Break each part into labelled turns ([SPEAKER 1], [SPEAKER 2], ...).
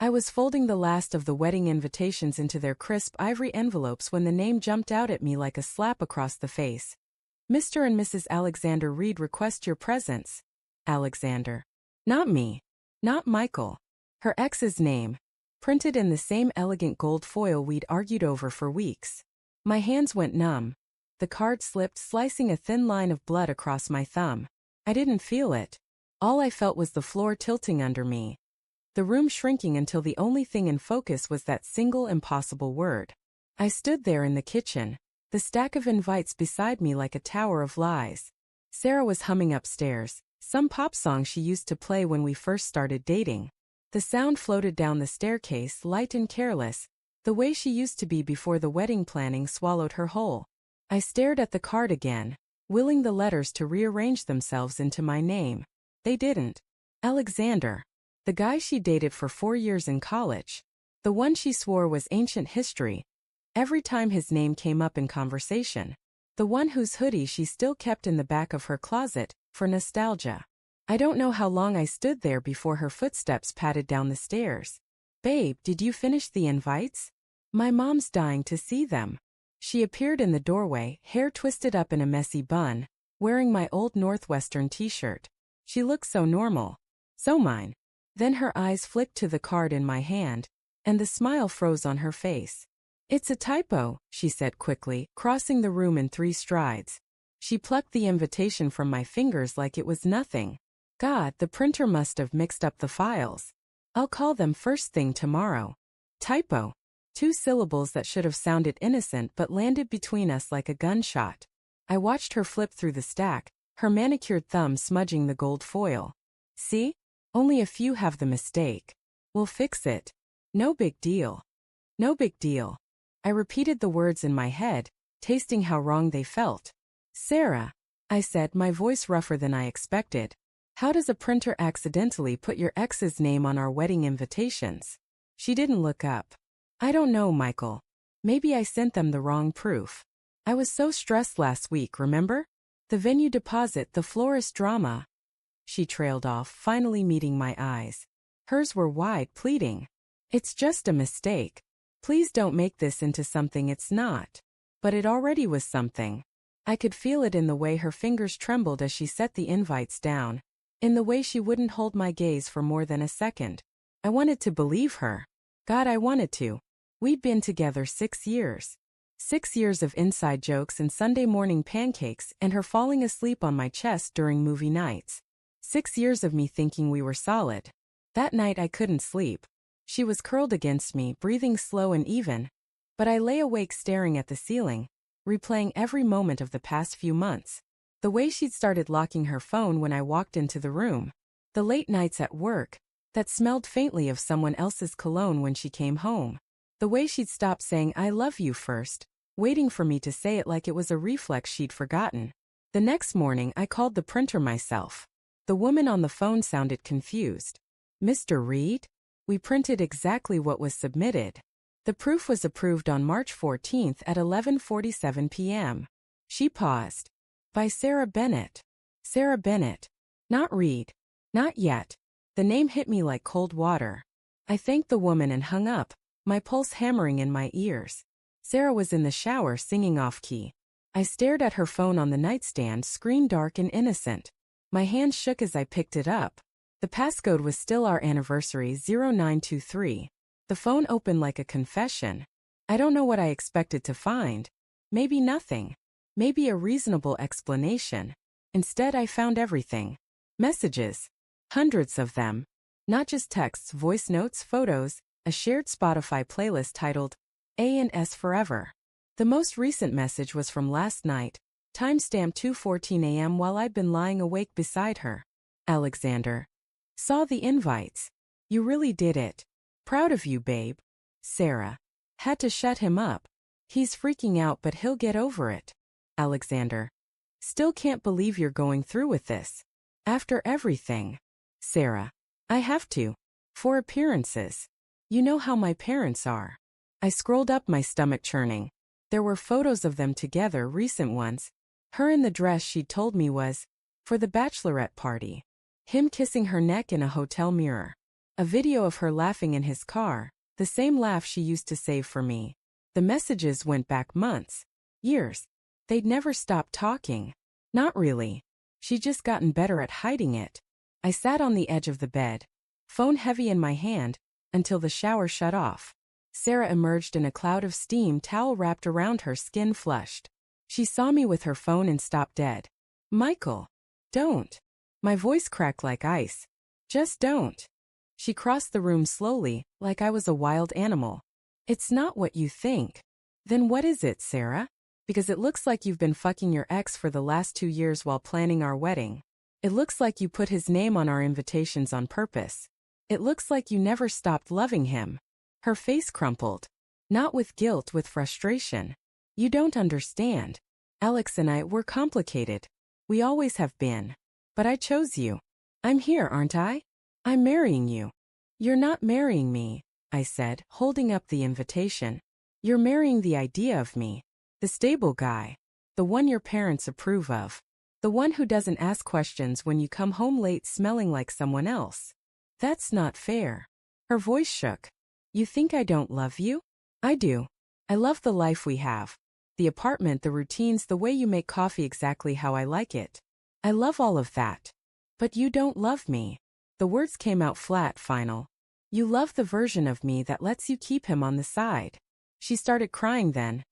[SPEAKER 1] I was folding the last of the wedding invitations into their crisp ivory envelopes when the name jumped out at me like a slap across the face. Mr. and Mrs. Alexander Reed request your presence. Alexander. Not me. Not Michael. Her ex's name. Printed in the same elegant gold foil we'd argued over for weeks. My hands went numb. The card slipped, slicing a thin line of blood across my thumb. I didn't feel it. All I felt was the floor tilting under me. The room shrinking until the only thing in focus was that single impossible word. I stood there in the kitchen, the stack of invites beside me like a tower of lies. Sarah was humming upstairs, some pop song she used to play when we first started dating. The sound floated down the staircase, light and careless, the way she used to be before the wedding planning swallowed her whole. I stared at the card again, willing the letters to rearrange themselves into my name. They didn't. Alexander. The guy she dated for 4 years in college. The one she swore was ancient history. Every time his name came up in conversation. The one whose hoodie she still kept in the back of her closet, for nostalgia. I don't know how long I stood there before her footsteps patted down the stairs. Babe, did you finish the invites? My mom's dying to see them. She appeared in the doorway, hair twisted up in a messy bun, wearing my old Northwestern t-shirt. She looked so normal. So mine. Then her eyes flicked to the card in my hand, and the smile froze on her face. It's a typo, she said quickly, crossing the room in 3 strides. She plucked the invitation from my fingers like it was nothing. God, the printer must have mixed up the files. I'll call them first thing tomorrow. Typo. 2 syllables that should have sounded innocent but landed between us like a gunshot. I watched her flip through the stack, her manicured thumb smudging the gold foil. See? Only a few have the mistake. We'll fix it. No big deal. No big deal. I repeated the words in my head, tasting how wrong they felt. Sarah, I said, my voice rougher than I expected. How does a printer accidentally put your ex's name on our wedding invitations? She didn't look up. I don't know, Michael. Maybe I sent them the wrong proof. I was so stressed last week, remember? The venue deposit, the florist drama. She trailed off, finally meeting my eyes. Hers were wide, pleading. It's just a mistake. Please don't make this into something it's not. But it already was something. I could feel it in the way her fingers trembled as she set the invites down, in the way she wouldn't hold my gaze for more than a second. I wanted to believe her. God, I wanted to. We'd been together 6 years. 6 years of inside jokes and Sunday morning pancakes and her falling asleep on my chest during movie nights. 6 years of me thinking we were solid. That night I couldn't sleep. She was curled against me, breathing slow and even, but I lay awake staring at the ceiling, replaying every moment of the past few months. The way she'd started locking her phone when I walked into the room. The late nights at work, that smelled faintly of someone else's cologne when she came home. The way she'd stopped saying I love you first, waiting for me to say it like it was a reflex she'd forgotten. The next morning I called the printer myself. The woman on the phone sounded confused. Mr. Reed? We printed exactly what was submitted. The proof was approved on March 14th at 11:47 p.m. She paused. By Sarah Bennett. Sarah Bennett. Not Reed. Not yet. The name hit me like cold water. I thanked the woman and hung up, my pulse hammering in my ears. Sarah was in the shower singing off-key. I stared at her phone on the nightstand, screen dark and innocent. My hands shook as I picked it up. The passcode was still our anniversary 0923. The phone opened like a confession. I don't know what I expected to find. Maybe nothing. Maybe a reasonable explanation. Instead, I found everything. Messages. Hundreds of them. Not just texts, voice notes, photos, a shared Spotify playlist titled A&S Forever. The most recent message was from last night, timestamp 2:14 a.m. while I'd been lying awake beside her. Alexander. Saw the invites. You really did it. Proud of you, babe. Sarah. Had to shut him up. He's freaking out but he'll get over it. Alexander. Still can't believe you're going through with this. After everything. Sarah. I have to. For appearances. You know how my parents are. I scrolled up, my stomach churning. There were photos of them together, recent ones. Her in the dress she'd told me was for the bachelorette party. Him kissing her neck in a hotel mirror. A video of her laughing in his car, the same laugh she used to save for me. The messages went back months, years. They'd never stopped talking. Not really. She'd just gotten better at hiding it. I sat on the edge of the bed, phone heavy in my hand, until the shower shut off. Sarah emerged in a cloud of steam, towel wrapped around her, skin flushed. She saw me with her phone and stopped dead. Michael, don't. My voice cracked like ice. Just don't. She crossed the room slowly, like I was a wild animal. It's not what you think. Then what is it, Sarah? Because it looks like you've been fucking your ex for the last 2 years while planning our wedding. It looks like you put his name on our invitations on purpose. It looks like you never stopped loving him. Her face crumpled. Not with guilt, with frustration. You don't understand. Alex and I were complicated. We always have been. But I chose you. I'm here, aren't I? I'm marrying you. You're not marrying me, I said, holding up the invitation. You're marrying the idea of me. The stable guy. The one your parents approve of. The one who doesn't ask questions when you come home late smelling like someone else. That's not fair. Her voice shook. You think I don't love you? I do. I love the life we have. The apartment, the routines, the way you make coffee exactly how I like it. I love all of that. But you don't love me. The words came out flat, final. You love the version of me that lets you keep him on the side. She started crying then.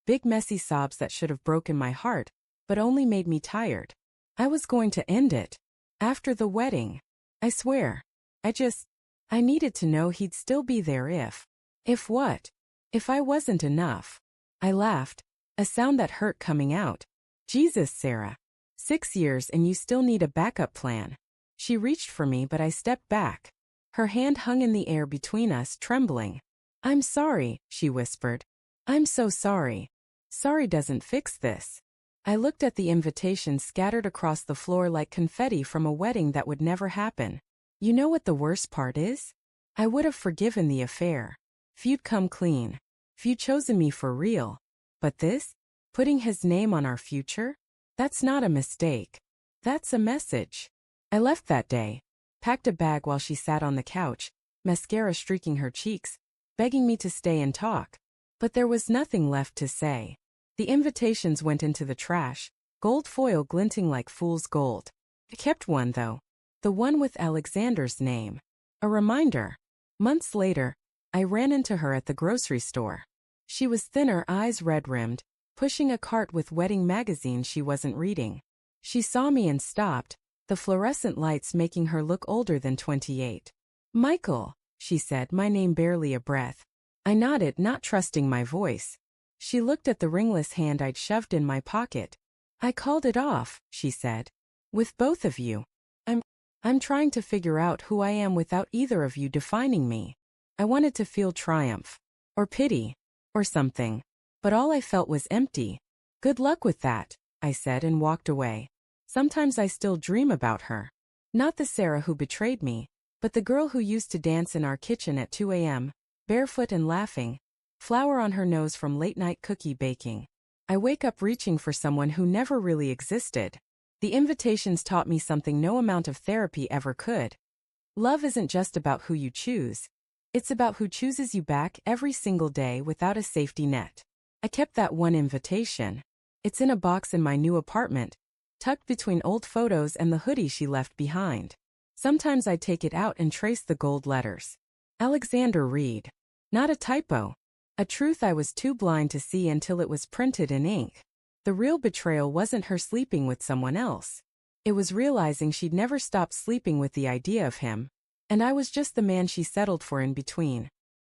[SPEAKER 1] Big messy sobs that should have broken my heart, but only made me tired. I was going to end it. After the wedding. I swear. I needed to know he'd still be there if. If what? If I wasn't enough. I laughed, a sound that hurt coming out. Jesus, Sarah. 6 years and you still need a backup plan. She reached for me, but I stepped back. Her hand hung in the air between us, trembling. I'm sorry, she whispered. I'm so sorry. Sorry doesn't fix this. I looked at the invitations scattered across the floor like confetti from a wedding that would never happen. You know what the worst part is? I would have forgiven the affair. If you'd come clean. If you'd chosen me for real. But this? Putting his name on our future? That's not a mistake. That's a message. I left that day. Packed a bag while she sat on the couch, mascara streaking her cheeks, begging me to stay and talk. But there was nothing left to say. The invitations went into the trash, gold foil glinting like fool's gold. I kept one though. The one with Alexander's name. A reminder. Months later, I ran into her at the grocery store. She was thinner, eyes red-rimmed, pushing a cart with wedding magazines she wasn't reading. She saw me and stopped, the fluorescent lights making her look older than 28. Michael, she said, my name barely a breath. I nodded, not trusting my voice. She looked at the ringless hand I'd shoved in my pocket. I called it off, she said. With both of you. I'm trying to figure out who I am without either of you defining me. I wanted to feel triumph. Or pity. Or something. But all I felt was empty. Good luck with that, I said and walked away. Sometimes I still dream about her. Not the Sarah who betrayed me, but the girl who used to dance in our kitchen at 2 a.m., barefoot and laughing, flour on her nose from late-night cookie baking. I wake up reaching for someone who never really existed. The invitations taught me something no amount of therapy ever could. Love isn't just about who you choose. It's about who chooses you back every single day without a safety net. I kept that one invitation. It's in a box in my new apartment, tucked between old photos and the hoodie she left behind. Sometimes I take it out and trace the gold letters. Alexander Reed. Not a typo. A truth I was too blind to see until it was printed in ink. The real betrayal wasn't her sleeping with someone else. It was realizing she'd never stopped sleeping with the idea of him, and I was just the man she settled for in between.